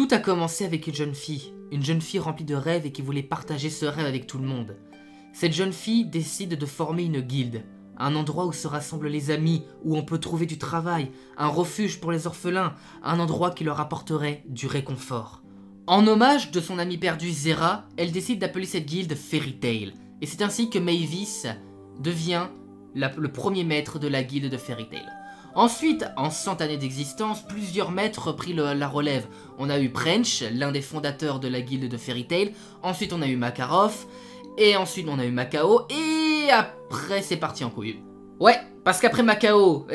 Tout a commencé avec une jeune fille remplie de rêves et qui voulait partager ce rêve avec tout le monde. Cette jeune fille décide de former une guilde, un endroit où se rassemblent les amis, où on peut trouver du travail, un refuge pour les orphelins, un endroit qui leur apporterait du réconfort. En hommage de son amie perdue Zera, elle décide d'appeler cette guilde Fairy Tail, et c'est ainsi que Mavis devient le premier maître de la guilde de Fairy Tail. Ensuite, en 100 années d'existence, plusieurs maîtres pris la relève. On a eu Prench, l'un des fondateurs de la guilde de Fairy Tail, ensuite on a eu Makarov, et ensuite on a eu Macao, et après c'est parti en couille. Ouais, parce qu'après Macao,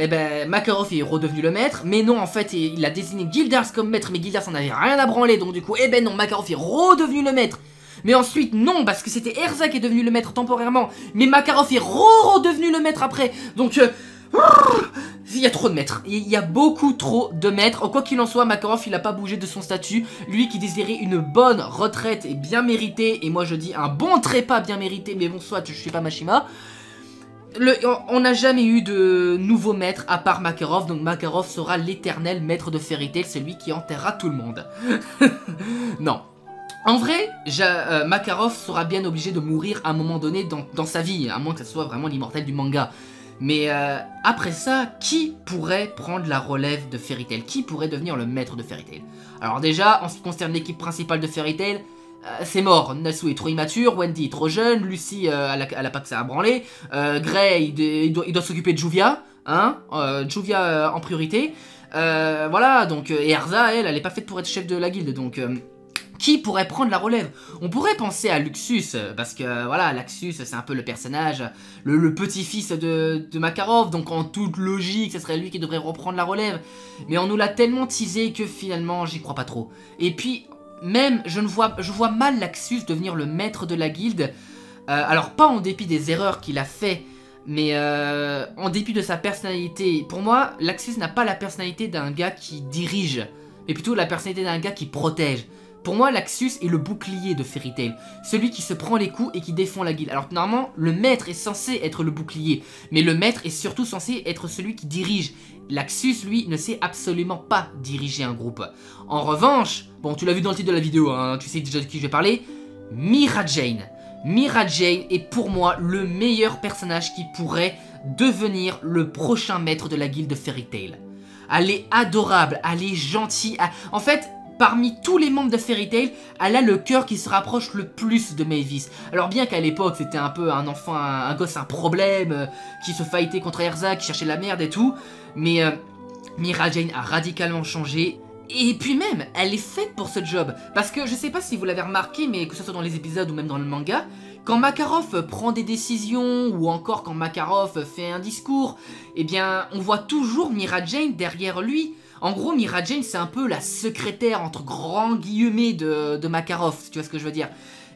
Makarov est redevenu le maître, mais non, en fait, il a désigné Guildars comme maître, mais Guildars en avait rien à branler, donc du coup, non, Makarov est redevenu le maître. Mais ensuite, non, parce que c'était Erza qui est devenu le maître temporairement, mais Makarov est redevenu le maître après, donc... il y a trop de maîtres, il y a beaucoup trop de maîtres. Quoi qu'il en soit, Makarov il a pas bougé de son statut. Lui qui désirait une bonne retraite et bien méritée, et moi je dis un bon trépas bien mérité, mais bon soit je suis pas Mashima. On n'a jamais eu de nouveau maître à part Makarov, donc Makarov sera l'éternel maître de Fairy Tail, celui qui enterrera tout le monde. Non. En vrai, Makarov sera bien obligé de mourir à un moment donné dans sa vie, à moins que ce soit vraiment l'immortel du manga. Mais après ça, qui pourrait prendre la relève de Fairy Tail? Qui pourrait devenir le maître de Fairy Tail? Alors déjà, en ce qui concerne l'équipe principale de Fairy Tail, c'est mort. Nasu est trop immature, Wendy est trop jeune, Lucy, elle a pas que ça à branler, Gray, il doit s'occuper de Juvia, hein, Juvia en priorité. Voilà, donc, et Erza, elle est pas faite pour être chef de la guilde, donc... qui pourrait prendre la relève? On pourrait penser à Luxus, parce que voilà, Luxus c'est un peu le personnage, le petit-fils de Makarov, donc en toute logique, ce serait lui qui devrait reprendre la relève. Mais on nous l'a tellement teasé que finalement j'y crois pas trop. Et puis, même, je vois mal Luxus devenir le maître de la guilde, alors pas en dépit des erreurs qu'il a fait, mais en dépit de sa personnalité. Pour moi, Luxus n'a pas la personnalité d'un gars qui dirige, mais plutôt la personnalité d'un gars qui protège. Pour moi, Luxus est le bouclier de Fairy Tail, celui qui se prend les coups et qui défend la guilde. Alors normalement, le maître est censé être le bouclier, mais le maître est surtout censé être celui qui dirige. Luxus, lui, ne sait absolument pas diriger un groupe. En revanche, bon, tu l'as vu dans le titre de la vidéo, hein, tu sais déjà de qui je vais parler, Mira Jane. Mira Jane est pour moi le meilleur personnage qui pourrait devenir le prochain maître de la guilde de Fairy Tail. Elle est adorable, elle est gentille, en fait... Parmi tous les membres de Fairy Tail, elle a le cœur qui se rapproche le plus de Mavis. Alors bien qu'à l'époque c'était un peu un enfant, un gosse, un problème, qui se fightait contre Erza, qui cherchait la merde et tout, mais Mira Jane a radicalement changé. Et puis même, elle est faite pour ce job. Parce que je sais pas si vous l'avez remarqué, mais que ce soit dans les épisodes ou même dans le manga, quand Makarov prend des décisions, ou encore quand Makarov fait un discours, eh bien on voit toujours Mira Jane derrière lui. En gros, Mira Jane, c'est un peu la secrétaire, entre grands guillemets, de Makarov, si tu vois ce que je veux dire.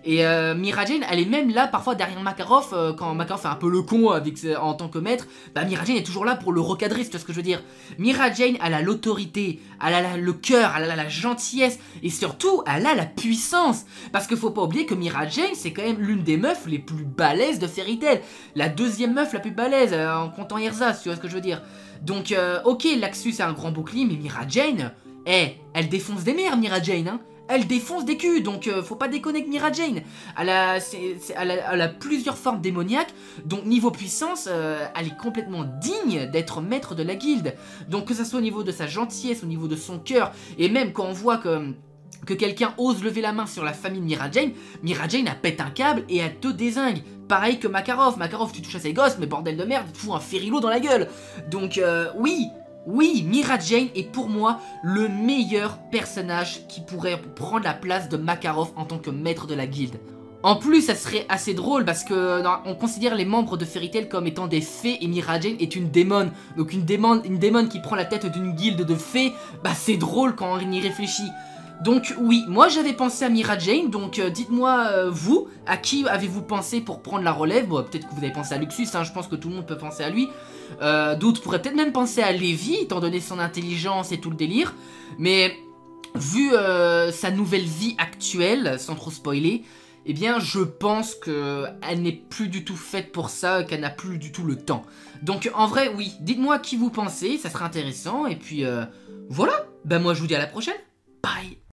Et Mira Jane, elle est même là, parfois, derrière Makarov, quand Makarov fait un peu le con en tant que maître, bah Mira Jane est toujours là pour le recadrer, si tu vois ce que je veux dire. Mira Jane, elle a l'autorité, elle a le cœur, elle a la gentillesse, et surtout, elle a la puissance. Parce qu'il faut pas oublier que Mira Jane, c'est quand même l'une des meufs les plus balèzes de Fairy Tail. La deuxième meuf la plus balèze, en comptant Erza, si tu vois ce que je veux dire. Donc, ok, Luxus a un grand bouclier, mais Mira Jane, elle défonce des mères, Mira Jane, hein. Elle défonce des culs, donc faut pas déconner avec Mira Jane. Elle a plusieurs formes démoniaques, donc niveau puissance, elle est complètement digne d'être maître de la guilde. Donc que ça soit au niveau de sa gentillesse, au niveau de son cœur, et même quand on voit que quelqu'un ose lever la main sur la famille de Mira Jane elle pète un câble et elle te dézingue. Pareil que Makarov, tu touches à ses gosses, mais bordel de merde, il te fout un férilo dans la gueule. Donc oui, Mira Jane est pour moi le meilleur personnage qui pourrait prendre la place de Makarov en tant que maître de la guilde. En plus, ça serait assez drôle parce que on considère les membres de Fairy Tail comme étant des fées et Mira Jane est une démone. Donc une démone qui prend la tête d'une guilde de fées, bah c'est drôle quand on y réfléchit. Donc oui, moi j'avais pensé à Mira Jane, donc dites-moi vous, à qui avez-vous pensé pour prendre la relève? Bon, peut-être que vous avez pensé à Luxus, hein, je pense que tout le monde peut penser à lui. D'autres pourraient peut-être même penser à Levi, étant donné son intelligence et tout le délire. Mais vu sa nouvelle vie actuelle, sans trop spoiler, eh bien je pense qu'elle n'est plus du tout faite pour ça, qu'elle n'a plus du tout le temps. Donc en vrai, oui, dites-moi qui vous pensez, ça serait intéressant, et puis voilà, bah moi je vous dis à la prochaine, bye.